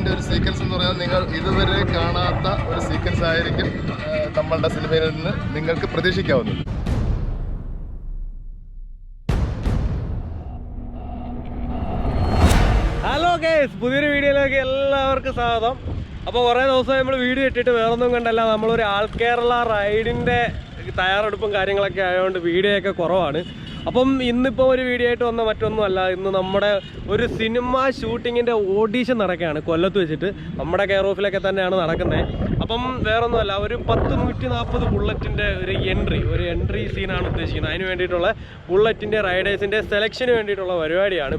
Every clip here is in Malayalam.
ബുള്ളറ്റിൻ്റെ ഒരു സീക്വൻസ് എന്ന് പറഞ്ഞാൽ നിങ്ങൾ ഇതുവരെ കാണാത്ത ഒരു സീക്വൻസ് ആയിരിക്കും നമ്മളുടെ സിനിമയിൽ നിന്ന് നിങ്ങൾക്ക് പ്രതീക്ഷിക്കാവുന്നത്. ഹലോ ഗൈസ്, പുതിയൊരു വീഡിയോയിലേക്ക് എല്ലാവർക്കും സ്വാഗതം. അപ്പോൾ കുറേ ദിവസമായി നമ്മൾ വീഡിയോ ഇട്ടിട്ട് വേറൊന്നും കണ്ടല്ല, നമ്മളൊരു ആൾ കേരള റൈഡിൻ്റെ തയ്യാറെടുപ്പും കാര്യങ്ങളൊക്കെ ആയതുകൊണ്ട് വീഡിയോ ഒക്കെ കുറവാണ്. അപ്പം ഇന്നിപ്പോൾ ഒരു വീഡിയോ ആയിട്ട് വന്ന മറ്റൊന്നുമല്ല, ഇന്ന് നമ്മുടെ ഒരു സിനിമ ഷൂട്ടിങ്ങിൻ്റെ ഓഡീഷൻ നടക്കുകയാണ് കൊല്ലത്ത് വെച്ചിട്ട്. നമ്മുടെ കെയർ ഓഫിലൊക്കെ തന്നെയാണ് നടക്കുന്നത്. അപ്പം വേറൊന്നുമല്ല, ഒരു 140 ബുള്ളറ്റിൻ്റെ ഒരു എൻട്രി സീനാണ് ഉദ്ദേശിക്കുന്നത്. അതിന് വേണ്ടിയിട്ടുള്ള ബുള്ളറ്റിൻ്റെ റൈഡേഴ്സിൻ്റെ സെലക്ഷന് വേണ്ടിയിട്ടുള്ള പരിപാടിയാണ്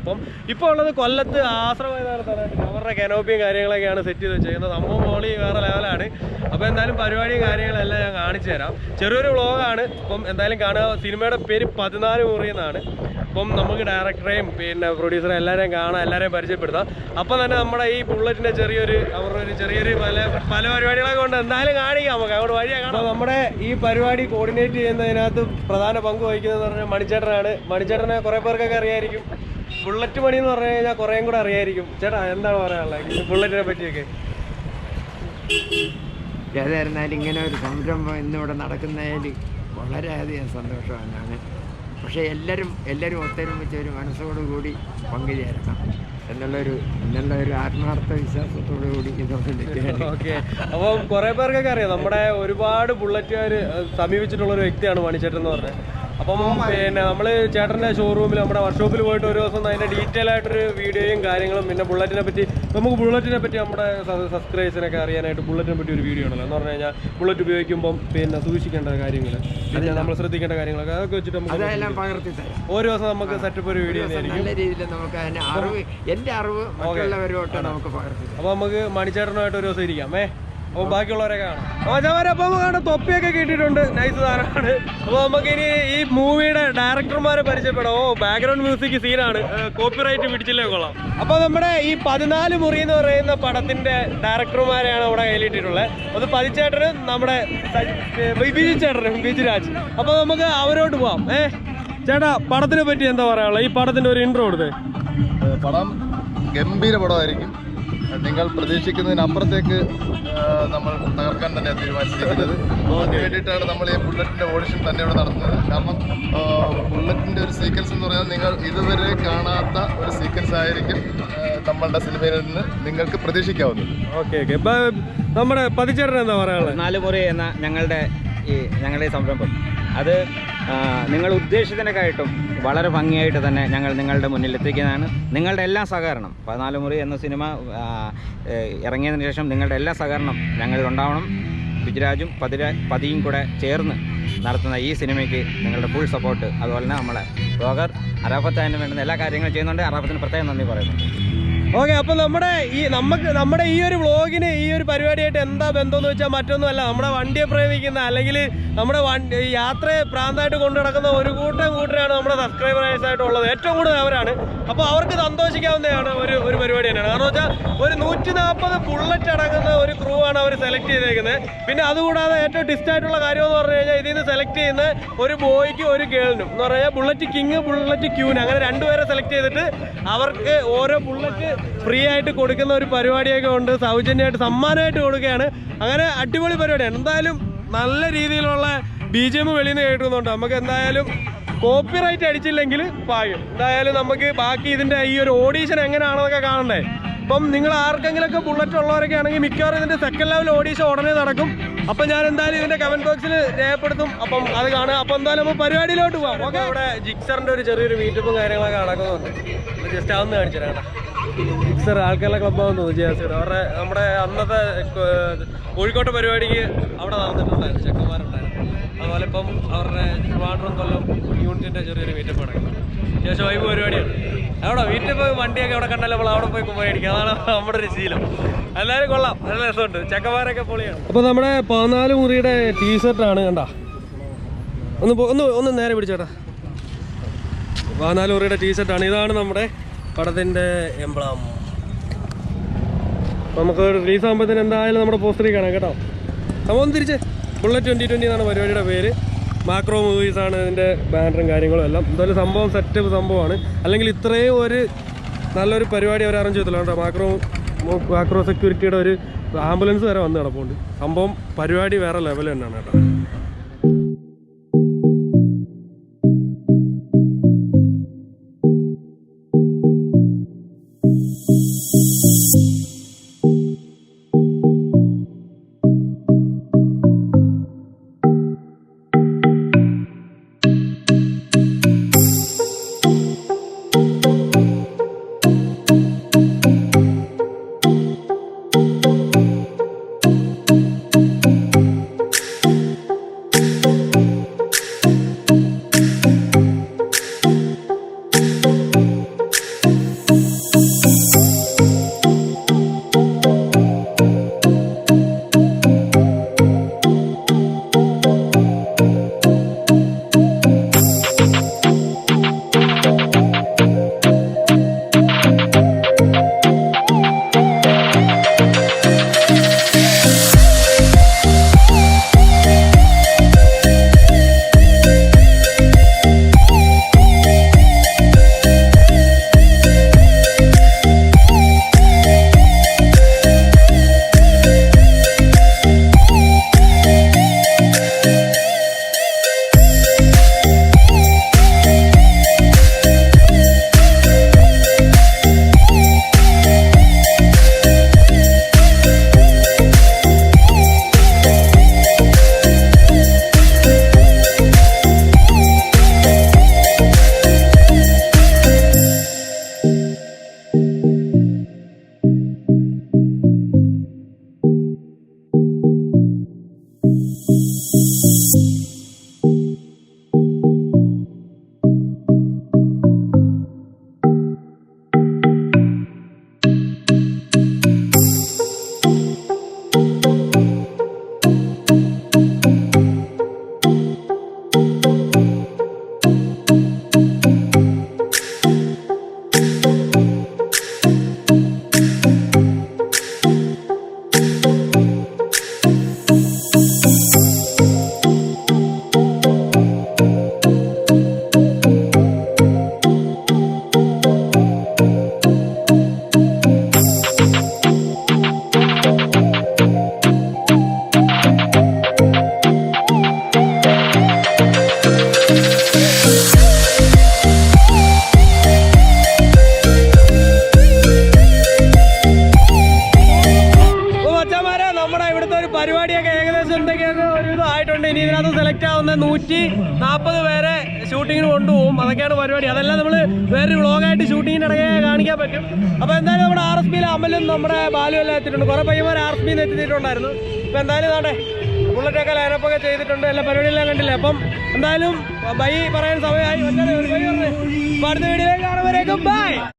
ഇപ്പോൾ ഉള്ളത് കൊല്ലത്ത് ആശ്രമമൈതാനത്താണ്. അവരുടെ കനോപ്പിയും കാര്യങ്ങളൊക്കെയാണ് സെറ്റ് ചെയ്ത് വെച്ചിരിക്കുന്നത്. സംഭവം മോളി വേറെ ലെവലാണ്. അപ്പോൾ എന്തായാലും പരിപാടിയും കാര്യങ്ങളെല്ലാം ഞാൻ കാണിച്ചു തരാം. ചെറിയൊരു വ്ളോഗാണ്. അപ്പം എന്തായാലും കാണുക. സിനിമയുടെ പേര് 14 മുറി എന്നാണ്. അപ്പം നമുക്ക് ഡയറക്ടറെയും പിന്നെ പ്രൊഡ്യൂസറെയും എല്ലാവരെയും കാണാം, എല്ലാവരെയും പരിചയപ്പെടുത്താം. അപ്പം തന്നെ നമ്മുടെ ഈ ബുള്ളറ്റിൻ്റെ ചെറിയൊരു പല പരിപാടികളൊക്കെ ഉണ്ട്. എന്തായാലും കാണിക്കാം നമുക്ക്, അങ്ങോട്ട് വഴിയാണ് കാണാം. നമ്മുടെ ഈ പരിപാടി കോർഡിനേറ്റ് ചെയ്യുന്നതിനകത്ത് പ്രധാന പങ്ക് വഹിക്കുന്നതെന്ന് പറഞ്ഞാൽ മണിച്ചേട്ടനാണ്. മണിച്ചേട്ടനെ കുറേ പേർക്കൊക്കെ അറിയായിരിക്കും. ബുള്ളറ്റ് പണി എന്ന് പറഞ്ഞു കഴിഞ്ഞാൽ കുറേയും കൂടെ അറിയായിരിക്കും. ചേട്ടാ എന്താണ് പറയാനുള്ളത് ഈ ബുള്ളറ്റിനെ പറ്റിയൊക്കെ? ഏതായിരുന്നാലും ഇങ്ങനെ ഒരു സംരംഭം ഇന്നിവിടെ നടക്കുന്നതിൽ വളരെയധികം സന്തോഷമാണ്. പക്ഷേ എല്ലാവരും ഒത്തൊരുമിച്ച് ഒരു മനസ്സോടുകൂടി പങ്കുചേരണം എന്നുള്ളൊരു ആത്മാർത്ഥ വിശ്വാസത്തോടു കൂടി ഇതൊക്കെ. ഓക്കെ, അപ്പോൾ കുറേ പേർക്കൊക്കെ അറിയാം, നമ്മുടെ ഒരുപാട് ബുള്ളറ്റുകാർ സമീപിച്ചിട്ടുള്ളൊരു വ്യക്തിയാണ് മണിച്ചേട്ടൻ എന്ന് പറഞ്ഞത്. അപ്പം പിന്നെ നമ്മൾ ചേട്ടൻ്റെ ഷോറൂമിൽ നമ്മുടെ വർക്ക്ഷോപ്പിൽ പോയിട്ട് ഒരു ദിവസം അതിൻ്റെ ഡീറ്റെയിൽ ആയിട്ടൊരു വീഡിയോയും കാര്യങ്ങളും, പിന്നെ ബുള്ളറ്റിനെ പറ്റി നമ്മുടെ സബ്സ്ക്രൈബേഴ്സിനൊക്കെ അറിയാനായിട്ട് ബുള്ളറ്റിനെ പറ്റി ഒരു വീഡിയോ ഉണ്ടല്ലോ എന്ന് പറഞ്ഞു കഴിഞ്ഞാൽ ബുള്ളറ്റ് ഉപയോഗിക്കുമ്പോൾ പിന്നെ സൂക്ഷിക്കേണ്ട കാര്യങ്ങൾ, പിന്നെ നമ്മൾ ശ്രദ്ധിക്കേണ്ട കാര്യങ്ങളൊക്കെ അതൊക്കെ വെച്ചിട്ട് നമുക്ക് ഒരു ദിവസം നമുക്ക് സെറ്റപ്പ് ഒരു വീഡിയോ ആയിരിക്കും. എൻ്റെ അറിവ് മറ്റുള്ളവരോട്ട് നമുക്ക് പകർത്തി. അപ്പോൾ നമുക്ക് മണിച്ചേട്ടനുമായിട്ട് ഒരു ദിവസം ഇരിക്കാം. അപ്പോൾ ബാക്കിയുള്ളവരൊക്കെ കാണാം. അപ്പോൾ നമുക്ക് തൊപ്പിയൊക്കെ കിട്ടിയിട്ടുണ്ട്, നൈസ് സാധനമാണ്. അപ്പോൾ നമുക്ക് ഇനി ഈ മൂവിയുടെ ഡയറക്ടർമാരെ പരിചയപ്പെടാം. ബാക്ക്ഗ്രൗണ്ട് മ്യൂസിക് സീനാണ്, കോപ്പിറൈറ്റ് പിടിച്ചില്ലേ കൊള്ളാം. അപ്പോൾ നമ്മുടെ ഈ 14 മുറി എന്ന് പറയുന്ന പടത്തിന്റെ ഡയറക്ടർമാരെയാണ് അവിടെ കയ്യിലിട്ടിട്ടുള്ളത്. അത് പതിച്ചേട്ടനും നമ്മുടെ ബിജുരാജ്. അപ്പോൾ നമുക്ക് അവരോട് പോവാം. ചേട്ടാ, പടത്തിനെ പറ്റി എന്താ പറയാനുള്ളത്? ഈ പടത്തിന്റെ ഒരു ഇൻട്രോ കൊടുത്തേ. പടം ഗംഭീര പടമായിരിക്കും. നിങ്ങൾ പ്രതീക്ഷിക്കുന്നതിനപ്പുറത്തേക്ക് നമ്മൾ തകർക്കാൻ തന്നെയാണ് തീരുമാനിച്ചിരിക്കുന്നത്. അതിന് വേണ്ടിയിട്ടാണ് നമ്മൾ ഈ ബുള്ളറ്റിൻ്റെ ഓഡിഷൻ തന്നെ ഇവിടെ നടത്തുന്നത്. കാരണം ബുള്ളറ്റിൻ്റെ ഒരു സീക്വൻസ് എന്ന് പറഞ്ഞാൽ നിങ്ങൾ ഇതുവരെ കാണാത്ത ഒരു സീക്വൻസ് ആയിരിക്കും നമ്മളുടെ സിനിമയിൽ നിന്ന് നിങ്ങൾക്ക് പ്രതീക്ഷിക്കാവുന്നത്. ഓക്കെ, നമ്മുടെ പതിച്ചേട്ടൻ എന്താ പറയാനുള്ളത്? 14 മുറി എന്ന ഞങ്ങളുടെ സംരംഭം അത് നിങ്ങൾ ഉദ്ദേശിച്ചതിനേക്കായിട്ടും വളരെ ഭംഗിയായിട്ട് തന്നെ ഞങ്ങൾ നിങ്ങളുടെ മുന്നിൽ എത്തിക്കുന്നതാണ്. നിങ്ങളുടെ എല്ലാ സഹകരണം 14 മുറി എന്ന സിനിമ ഇറങ്ങിയതിന് ശേഷം നിങ്ങളുടെ എല്ലാ സഹകരണം ഞങ്ങളിൽ ഉണ്ടാവണം. ബിജുരാജും പതിയും കൂടെ ചേർന്ന് നടത്തുന്ന ഈ സിനിമയ്ക്ക് നിങ്ങളുടെ ഫുൾ സപ്പോർട്ട്, അതുപോലെ തന്നെ നമ്മളെ ബ്ലോഗർ അറാഫത്തിന് വേണ്ടുന്ന എല്ലാ കാര്യങ്ങളും ചെയ്യുന്നുണ്ട്. അറാഫത്തിന് പ്രത്യേകം നന്ദി പറയുന്നു. ഓക്കെ, അപ്പോൾ നമ്മുടെ ഈ ഒരു വ്ളോഗിന് ഈ ഒരു പരിപാടിയായിട്ട് എന്താ ബന്ധമെന്ന് വെച്ചാൽ മറ്റൊന്നുമല്ല, നമ്മുടെ വണ്ടിയെ പ്രേമിക്കുന്ന അല്ലെങ്കിൽ നമ്മുടെ യാത്രയെ പ്രാന്തായിട്ട് കൊണ്ടു നടക്കുന്ന ഒരു കൂട്ടരാണ് നമ്മുടെ സബ്സ്ക്രൈബേഴ്സായിട്ടുള്ളത്. ഏറ്റവും കൂടുതൽ അവരാണ്. അപ്പോൾ അവർക്ക് സന്തോഷിക്കാവുന്നതാണ് ഒരു പരിപാടി തന്നെയാണ്. കാരണം വെച്ചാൽ ഒരു 140 ബുള്ളറ്റ് അടങ്ങുന്ന ഒരു ക്രൂ ആണ് അവർ സെലക്ട് ചെയ്തേക്കുന്നത്. പിന്നെ അതുകൂടാതെ ഏറ്റവും ഡിസ്റ്റായിട്ടുള്ള കാര്യം എന്ന് പറഞ്ഞു കഴിഞ്ഞാൽ ഇതിൽ നിന്ന് സെലക്ട് ചെയ്യുന്ന ഒരു ബോയ്ക്കും ഒരു ഗേളിനും എന്ന് പറഞ്ഞു കഴിഞ്ഞാൽ ബുള്ളറ്റ് കിങ്, ബുള്ളറ്റ് ക്യൂന്, അങ്ങനെ 2 പേരെ സെലക്ട് ചെയ്തിട്ട് അവർക്ക് ഓരോ ബുള്ളറ്റ് ഫ്രീ ആയിട്ട് കൊടുക്കുന്ന ഒരു പരിപാടിയൊക്കെ ഉണ്ട്. സൗജന്യമായിട്ട് സമ്മാനമായിട്ട് കൊടുക്കുകയാണ്. അങ്ങനെ അടിപൊളി പരിപാടിയാണ്. എന്തായാലും നല്ല രീതിയിലുള്ള BGM വെളിയിൽ നിന്ന് കേൾക്കുന്നുണ്ട്. നമുക്ക് എന്തായാലും കോപ്പിറൈറ്റ് അടിച്ചില്ലെങ്കിൽ പായും. എന്തായാലും നമുക്ക് ബാക്കി ഇതിൻ്റെ ഈ ഒരു ഓഡീഷൻ എങ്ങനെയാണെന്നൊക്കെ കാണണ്ടേ. അപ്പം നിങ്ങൾ ആർക്കെങ്കിലുമൊക്കെ ബുള്ളറ്റ് ഉള്ളവരൊക്കെ ആണെങ്കിൽ മിക്കവാറും ഇതിൻ്റെ സെക്കൻഡ് ലെവൽ ഓഡീഷൻ ഉടനെ നടക്കും. അപ്പം ഞാൻ എന്തായാലും ഇതിൻ്റെ കമൻറ്റ് ബോക്സിൽ രേഖപ്പെടുത്തും. അപ്പം അത് കാണുക. അപ്പം എന്തായാലും നമ്മൾ പരിപാടിയിലോട്ട് പോകാം. ഓക്കെ, ഇവിടെ ജിക്സറിൻ്റെ ഒരു ചെറിയൊരു മീറ്റപ്പും കാര്യങ്ങളൊക്കെ നടക്കുന്നുണ്ട്. ജസ്റ്റ് അതൊന്ന് കാണിച്ചു തരാം. ജിക്സർ ആൾക്കാരുടെ ക്ലബ്ബാണെന്ന് തോന്നുന്നു ജിയാസിയുടെ. അവരുടെ നമ്മുടെ അന്നത്തെ കോഴിക്കോട്ടെ പരിപാടിക്ക് അവിടെ നടന്നിട്ടുണ്ടായിരുന്നു, ചെക്കന്മാരുണ്ടായിരുന്നു. അതുപോലെ ഇപ്പം അവരുടെ ട്രിവാൻഡ്രം കൊല്ലം യൂണിറ്റിൻ്റെ ചെറിയൊരു മീറ്റപ്പ് നടക്കുന്നത്. അത്യാവശ്യം വൈബ് പരിപാടിയാണ്. അവിടെ വീട്ടിൽ പോയി വണ്ടിയൊക്കെ അവിടെ കണ്ടല്ലോ, നമ്മൾ അവിടെ പോയി അടിക്കുക. അതാണ് നമ്മുടെ ഒരു ശീലം. എല്ലാവരും കൊള്ളാം, നല്ല രസമുണ്ട്. ചെക്കന്മാരൊക്കെ പൊളിയാണ്. അപ്പോൾ നമ്മുടെ 14 മുറിയുടെ ടീഷർട്ടാണ് കണ്ട. ഒന്ന് നേരെ പിടിച്ചേട്ടാ. 14 മുറിയുടെ ടീഷർട്ടാണ്. ഇതാണ് നമ്മുടെ പടത്തിൻ്റെ എംബ്ലം. നമുക്ക് റിലീസ് ആകുമ്പോഴത്തേന് എന്തായാലും നമ്മുടെ പോസ്റ്ററിൽ കാണാം കേട്ടോ. നമ്മൾ ഒന്ന് തിരിച്ച് ബുള്ളറ്റ് 2020 എന്നാണ് പരിപാടിയുടെ പേര്. മാക്രോ മൂവീസാണ് ഇതിൻ്റെ ബാനറും കാര്യങ്ങളും എല്ലാം. എന്തായാലും സംഭവം സെറ്റപ്പ് സംഭവമാണ്. അല്ലെങ്കിൽ ഇത്രയും ഒരു നല്ലൊരു പരിപാടി അവർ അറേഞ്ച് ചെയ്തില്ല കേട്ടോ. മാക്രോ ആക്രോ സെക്യൂരിറ്റിയുടെ ഒരു ആംബുലൻസ് വരെ വന്ന് കിടപ്പുണ്ട്. സംഭവം പരിപാടി വേറെ ലെവൽ തന്നെയാണ് കേട്ടോ. പരിപാടിയൊക്കെ ഏകദേശം എന്തൊക്കെയാണ് ഒരു ഇതായിട്ടുണ്ട്. ഇനി ഇതിനകത്ത് സെലക്ട് ആവുന്ന 140 പേരെ ഷൂട്ടിങ്ങിന് കൊണ്ടുപോകും. അതൊക്കെയാണ് പരിപാടി. അതെല്ലാം നമ്മൾ വേറൊരു വ്ളോഗായിട്ട് ഷൂട്ടിങ്ങിന് ഇടയ്ക്ക് കാണിക്കാൻ പറ്റും. അപ്പോൾ എന്തായാലും നമ്മുടെ RSPയിൽ അമലും നമ്മുടെ ബാലും എല്ലാം എത്തിയിട്ടുണ്ട്. കുറേ പയ്യന്മാർ RSPയിൽ എത്തിയിട്ടുണ്ടായിരുന്നു. ഇപ്പോൾ എന്തായാലും നാട്ടെ ബുള്ളറ്റൊക്കെ ലൈനപ്പൊക്കെ ചെയ്തിട്ടുണ്ട്. എല്ലാ പരിപാടിയെല്ലാം കണ്ടില്ലേ. അപ്പം എന്തായാലും ബൈ പറയാൻ സമയമായി. അടുത്ത വീഡിയോയിലേക്ക് കാണുമ്പോഴേക്കും ബൈ.